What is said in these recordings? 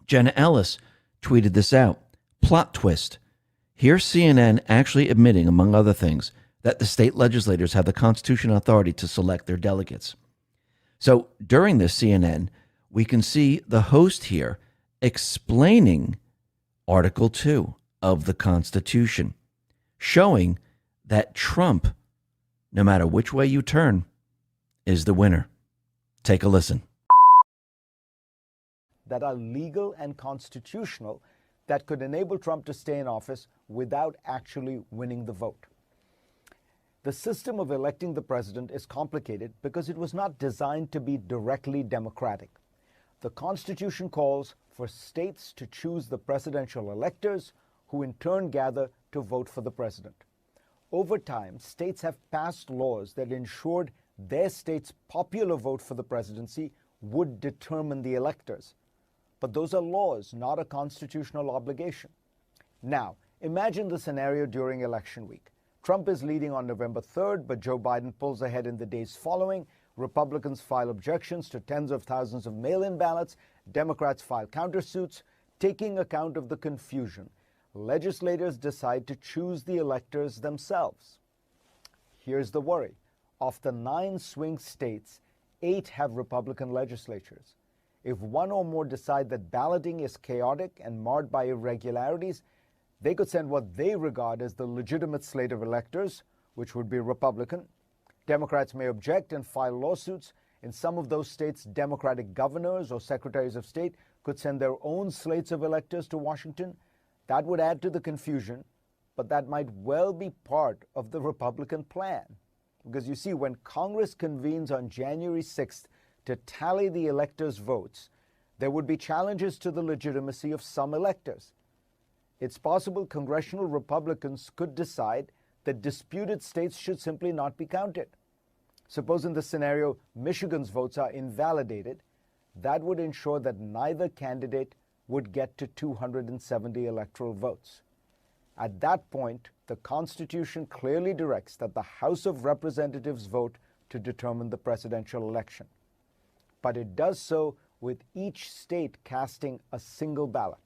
Jenna Ellis tweeted this out. Plot twist. Here's CNN actually admitting, among other things, that the state legislators have the constitutional authority to select their delegates. So during this CNN, we can see the host here explaining Article 2 of the Constitution, showing that Trump, no matter which way you turn, is the winner. Take a listen. That are legal and constitutional that could enable Trump to stay in office without actually winning the vote. The system of electing the president is complicated because it was not designed to be directly democratic. The Constitution calls for states to choose the presidential electors, who in turn gather to vote for the president. Over time, states have passed laws that ensured their state's popular vote for the presidency would determine the electors. But those are laws, not a constitutional obligation. Now, imagine the scenario during election week. Trump is leading on November 3rd, but Joe Biden pulls ahead in the days following. Republicans file objections to tens of thousands of mail-in ballots. Democrats file countersuits. Taking account of the confusion, legislators decide to choose the electors themselves. Here's the worry. Of the 9 swing states, 8 have Republican legislatures. If one or more decide that balloting is chaotic and marred by irregularities, they could send what they regard as the legitimate slate of electors, which would be Republican. Democrats may object and file lawsuits. In some of those states, Democratic governors or secretaries of state could send their own slates of electors to Washington. That would add to the confusion, but that might well be part of the Republican plan. Because you see, when Congress convenes on January 6th to tally the electors' votes, there would be challenges to the legitimacy of some electors. It's possible congressional Republicans could decide that disputed states should simply not be counted. Suppose in this scenario, Michigan's votes are invalidated. That would ensure that neither candidate would get to 270 electoral votes. At that point, the Constitution clearly directs that the House of Representatives vote to determine the presidential election. But it does so with each state casting a single ballot.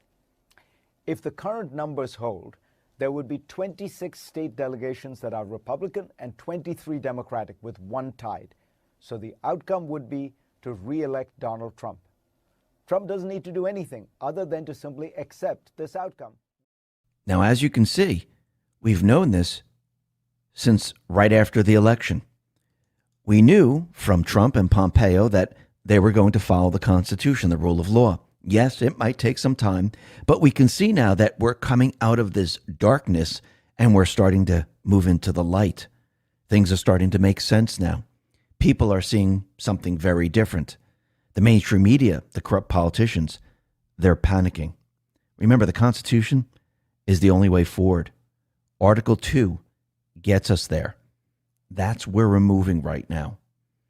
If the current numbers hold, there would be 26 state delegations that are Republican and 23 Democratic, with one tied. So the outcome would be to re-elect Donald Trump. Trump doesn't need to do anything other than to simply accept this outcome. Now, as you can see, we've known this since right after the election. We knew from Trump and Pompeo that they were going to follow the Constitution, the rule of law. Yes, it might take some time, but we can see now that we're coming out of this darkness and we're starting to move into the light. Things are starting to make sense now. People are seeing something very different. The mainstream media, the corrupt politicians, they're panicking. Remember, the Constitution is the only way forward. Article 2 gets us there. That's where we're moving right now.